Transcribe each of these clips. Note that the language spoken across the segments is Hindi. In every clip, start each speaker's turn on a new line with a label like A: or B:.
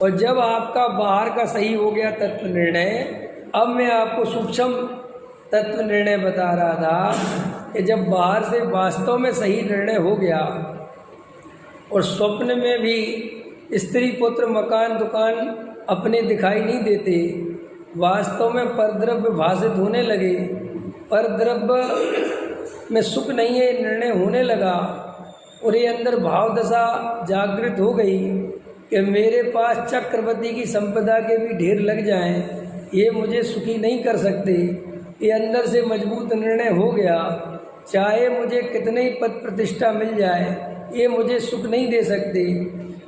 A: और जब आपका बाहर का सही हो गया तत्व निर्णय, अब मैं आपको सूक्ष्म तत्व निर्णय बता रहा था कि जब बाहर से वास्तव में सही निर्णय हो गया और स्वप्न में भी स्त्री पुत्र मकान दुकान अपने दिखाई नहीं देते, वास्तव में परद्रव्य भाषित होने लगे, परद्रव्य में सुख नहीं है निर्णय होने लगा और ये अंदर भाव दशा जागृत हो गई कि मेरे पास चक्रवर्ती की संपदा के भी ढेर लग जाएं, ये मुझे सुखी नहीं कर सकते। ये अंदर से मजबूत निर्णय हो गया, चाहे मुझे कितने ही पद प्रतिष्ठा मिल जाए ये मुझे सुख नहीं दे सकते।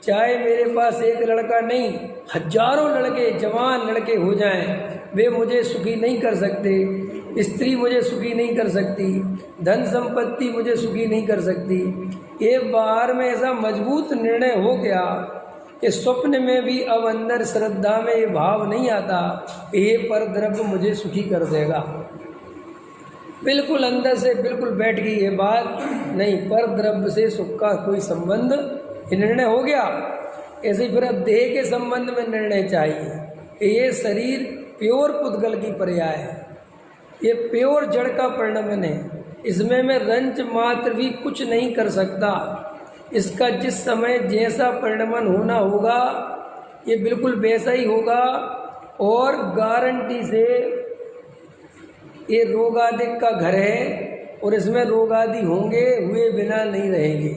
A: चाहे मेरे पास एक लड़का नहीं हजारों लड़के जवान लड़के हो जाएं, वे मुझे सुखी नहीं कर सकते। स्त्री मुझे सुखी नहीं कर सकती, धन संपत्ति मुझे सुखी नहीं कर सकती। एक बार में ऐसा मजबूत निर्णय हो गया कि स्वप्न में भी अब अंदर श्रद्धा में ये भाव नहीं आता कि ये पर द्रव्य मुझे सुखी कर देगा। बिल्कुल अंदर से बिल्कुल बैठ गई ये बात, नहीं पर द्रव्य से सुख का कोई संबंध, ये निर्णय हो गया। ऐसे फिर अब देह के संबंध में निर्णय चाहिए कि ये शरीर प्योर पुद्गल की पर्याय है, ये प्योर जड़ का परिणमन है, इसमें मैं रंच मात्र भी कुछ नहीं कर सकता। इसका जिस समय जैसा परिणमन होना होगा ये बिल्कुल वैसा ही होगा और गारंटी से ये रोगादिक का घर है और इसमें रोगादि होंगे, हुए बिना नहीं रहेंगे।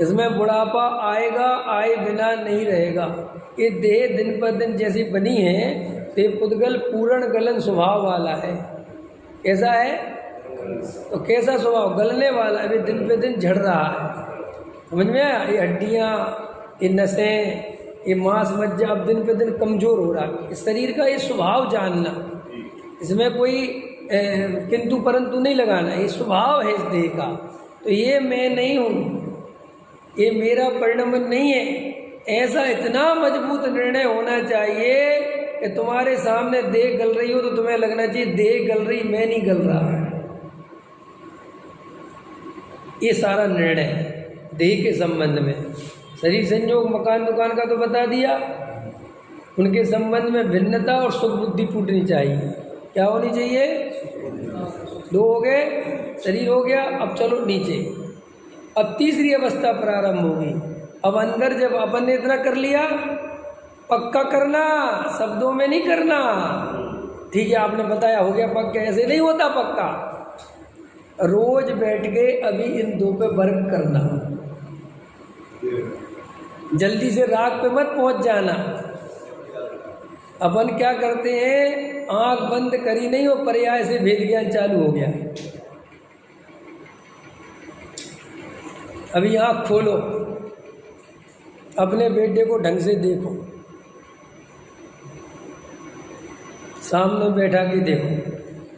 A: इसमें बुढ़ापा आएगा, आए बिना नहीं रहेगा। ये देह दिन पर दिन जैसी बनी है ये पुद्गल पूर्ण गलन स्वभाव वाला है। कैसा है? तो कैसा स्वभाव? गलने वाला है, दिन पे दिन झड़ रहा है। समझ में आया? ये हड्डियाँ, ये नसें, ये मांस मज्जा अब दिन पे दिन कमज़ोर हो रहा है। इस शरीर का ये स्वभाव जानना, इसमें कोई किंतु परंतु नहीं लगाना, ये स्वभाव है इस देह का। तो ये मैं नहीं हूँ, ये मेरा परिणमन नहीं है, ऐसा इतना मजबूत निर्णय होना चाहिए कि तुम्हारे सामने देह गल रही हो तो तुम्हें लगना चाहिए देह गल रही, मैं नहीं गल रहा। ये सारा निर्णय देह के संबंध में। शरीर संयोग मकान दुकान का तो बता दिया, उनके संबंध में भिन्नता और सुख बुद्धि टूटनी चाहिए। क्या होनी चाहिए? दो हो गए, शरीर हो गया, अब चलो नीचे। अब तीसरी अवस्था प्रारंभ होगी। अब अंदर जब अपन ने इतना कर लिया, पक्का करना, शब्दों में नहीं करना। ठीक है, आपने बताया हो गया पक्का, ऐसे नहीं होता पक्का। रोज बैठ के अभी इन दो पे वर्क करना, जल्दी से राग पे मत पहुंच जाना। अपन क्या करते हैं, आंख बंद करी नहीं हो पर्याय से भेद ज्ञान चालू हो गया। अभी आंख खोलो, अपने बेटे को ढंग से देखो, सामने बैठा के देखो,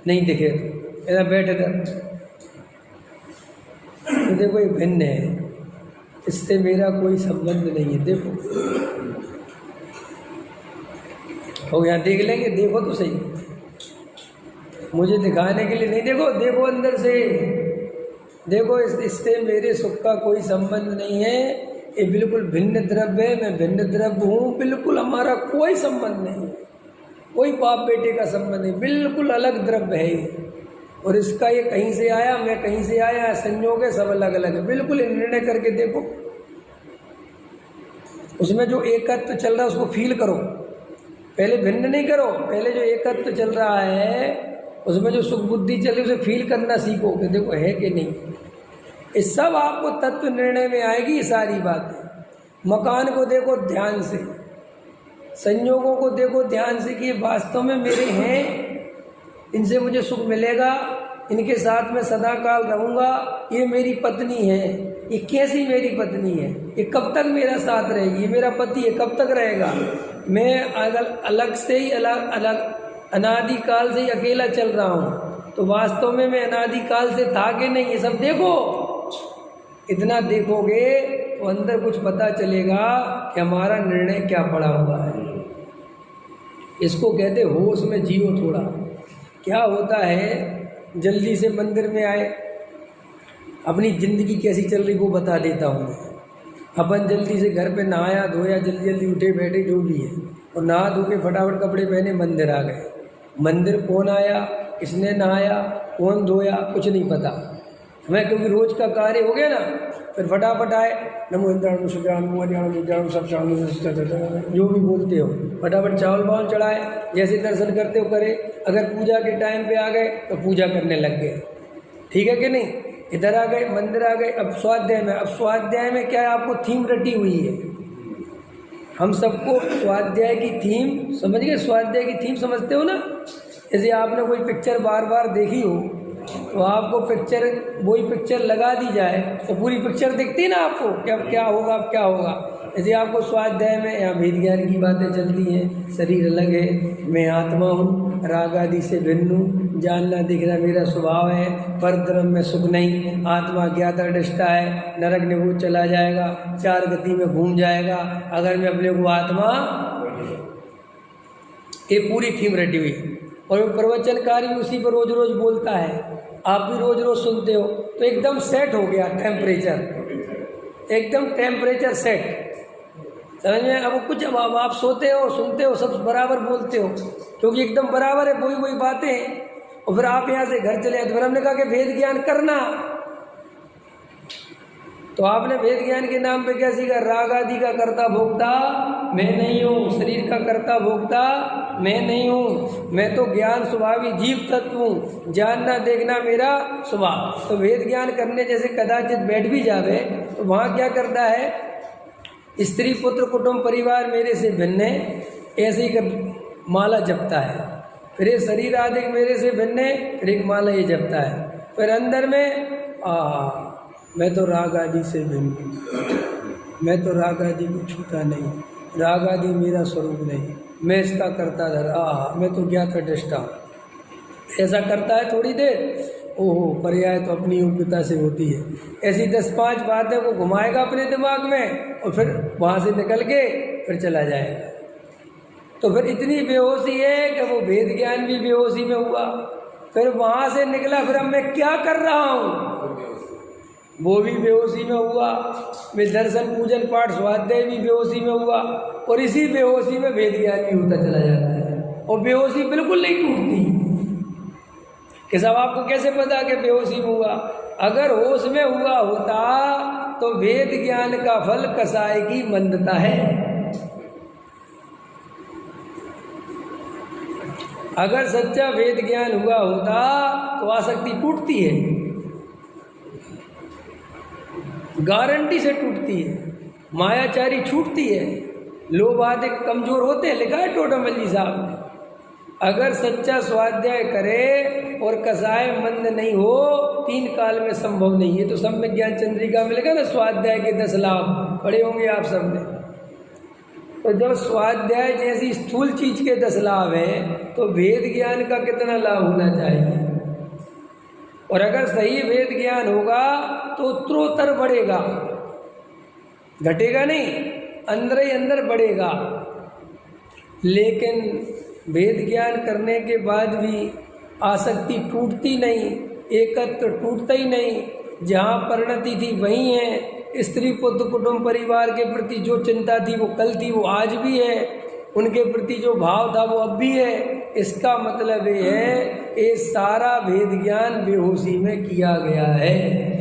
A: नहीं दिखे तो ऐसा बैठ इधर तो देखो ये भिन्न है, इससे मेरा कोई संबंध नहीं है। देखो और यहाँ देख लेंगे, देखो तो सही, मुझे दिखाने के लिए नहीं, देखो देखो अंदर से देखो, इससे मेरे सुख का कोई संबंध नहीं है। ये बिल्कुल भिन्न द्रव्य है, मैं भिन्न द्रव्य हूँ, बिल्कुल हमारा कोई संबंध नहीं है, कोई बाप बेटे का संबंध नहीं, बिल्कुल अलग द्रव्य है ये। और इसका ये कहीं से आया, मैं कहीं से आया, संयोग है, सब अलग अलग है। बिल्कुल निर्णय करके देखो, उसमें जो एकत्व चल रहा है उसको फील करो, पहले भिन्न नहीं करो, पहले जो एकत्व चल रहा है उसमें जो सुख बुद्धि चल रही है उसे फील करना सीखो कि देखो है कि नहीं। ये सब आपको तत्व निर्णय में आएगी ये सारी बातें। मकान को देखो ध्यान से, संयोगों को देखो ध्यान से कि ये वास्तव में मेरे हैं, इनसे मुझे सुख मिलेगा, इनके साथ में सदा काल रहूँगा, ये मेरी पत्नी है, ये कैसी मेरी पत्नी है, ये कब तक मेरा साथ रहेगी, ये मेरा पति है कब तक रहेगा, मैं अलग से ही अलग अनादि काल से ही अकेला चल रहा हूँ, तो वास्तव में मैं अनादि काल से था कि नहीं, ये सब देखो। इतना देखोगे तो अंदर कुछ पता चलेगा कि हमारा निर्णय क्या पड़ा हुआ है। इसको कहते होश में जियो थोड़ा। क्या होता है, जल्दी से मंदिर में आए, अपनी ज़िंदगी कैसी चल रही वो बता देता हूँ मैं। अपन जल्दी से घर पे नहाया धोया, जल्दी जल्दी उठे बैठे जो भी है, और नहा धो के फटाफट कपड़े पहने मंदिर आ गए। मंदिर कौन आया, किसने नहाया, कौन धोया, कुछ नहीं पता हमें, क्योंकि रोज का कार्य हो गया ना। फिर फटाफट आए, नमो इंद्राणु शुक्राणु अज्ञाणु सब शाणु जो भी बोलते हो, फटाफट चावल बावल चढ़ाए, जैसे दर्शन करते हो करे। अगर पूजा के टाइम पे आ गए तो पूजा करने लग गए, ठीक है कि नहीं। इधर आ गए, मंदिर आ गए, अब स्वाध्याय में। अब स्वाध्याय में क्या है, आपको थीम रटी हुई है। हम सबको स्वाध्याय की थीम समझ गए, स्वाध्याय की थीम समझते हो ना। जैसे आपने कोई पिक्चर बार बार देखी हो तो आपको पिक्चर, वही पिक्चर लगा दी जाए तो पूरी पिक्चर दिखती है ना आपको कि अब क्या होगा, अब क्या होगा। जैसे आपको स्वाध्याय में यहाँ वेद ज्ञान की बातें चलती हैं, शरीर अलग है, मैं आत्मा हूँ, राग आदि से भिन्न हूँ, जानना दिखना मेरा स्वभाव है, पर धर्म में सुख नहीं, आत्मा ज्ञाता दृष्टा है, नरक निभूत चला जाएगा, चार गति में घूम जाएगा अगर मैं अपने को आत्मा। ये पूरी थीम रटी हुई है। और प्रवचनकारी भी उसी पर रोज रोज बोलता है, आप भी रोज रोज सुनते हो, तो एकदम सेट हो गया टेम्परेचर, एकदम टेम्परेचर सेट, समझ में। अब कुछ अब आप सोते हो, सुनते हो, सब बराबर बोलते हो, क्योंकि एकदम बराबर है, वही वही बातें। और फिर आप यहाँ से घर चले आए, तो फिर हमने कहा कि वेद ज्ञान करना, तो आपने वेद ज्ञान के नाम पे क्या सीखा, राग आदि का कर्ता भोक्ता मैं नहीं हूँ, शरीर का कर्ता भोक्ता मैं नहीं हूँ, मैं तो ज्ञान स्वभावी जीव तत्व हूँ, जानना देखना मेरा स्वभाव। तो वेद ज्ञान करने जैसे कदाचित बैठ भी जावे तो वहाँ क्या करता है, स्त्री पुत्र कुटुंब परिवार मेरे से भिन्न है, ऐसे ही कर माला जपता है। फिर ये शरीर आदि मेरे से भिन्न है, फिर एक माला ये जपता है। फिर अंदर में मैं तो राग आदि से भिन्न हूँ, मैं तो राग आदि को छूता नहीं, राग आदि मेरा स्वरूप नहीं, मैं इसका करता धरा, मैं तो ज्ञाता दृष्टा। ऐसा करता है थोड़ी देर, ओहो पर्याय तो अपनी योग्यता से होती है। ऐसी 10-5 बातें को घुमाएगा अपने दिमाग में और फिर वहाँ से निकल के फिर चला जाएगा। तो फिर इतनी बेहोशी है कि वो वेद ज्ञान भी बेहोशी में हुआ, फिर वहाँ से निकला, फिर अब मैं क्या कर रहा हूँ, वो भी बेहोशी में हुआ, मैं दर्शन पूजन पाठ स्वाध्याय भी बेहोशी में हुआ, और इसी बेहोशी में वेद ज्ञान भी होता चला जाता है। और बेहोशी बिल्कुल नहीं टूटती कि साहब आपको कैसे पता कि बेहोशी में हुआ, अगर होश में हुआ होता तो वेद ज्ञान का फल कसाय की मंदता है। अगर सच्चा वेद ज्ञान हुआ होता तो आसक्ति टूटती है, गारंटी से टूटती है, मायाचारी छूटती है, लोभ आदि कमजोर होते हैं, लिखा है टोडामल जी साहब ने। अगर सच्चा स्वाध्याय करे और कसाय मंद नहीं हो, 3 काल में संभव नहीं है। तो सम्यक ज्ञान चंद्रिका में लिखा ना स्वाध्याय के 10 लाभ, पढ़े होंगे आप सबने। तो जब स्वाध्याय जैसी स्थूल चीज के 10 लाभ हैं तो वेद ज्ञान का कितना लाभ होना चाहिए। और अगर सही वेद ज्ञान होगा तो उत्तरोत्तर बढ़ेगा, घटेगा नहीं, अंदर ही अंदर बढ़ेगा। लेकिन वेद ज्ञान करने के बाद भी आसक्ति टूटती नहीं, एकत्व टूटता ही नहीं। जहाँ परिणति थी वहीं है, स्त्री पुत्र कुटुंब परिवार के प्रति जो चिंता थी वो कल थी, वो आज भी है, उनके प्रति जो भाव था वो अब भी है। इसका मतलब ये है ये सारा वेद ज्ञान बेहोशी में किया गया है।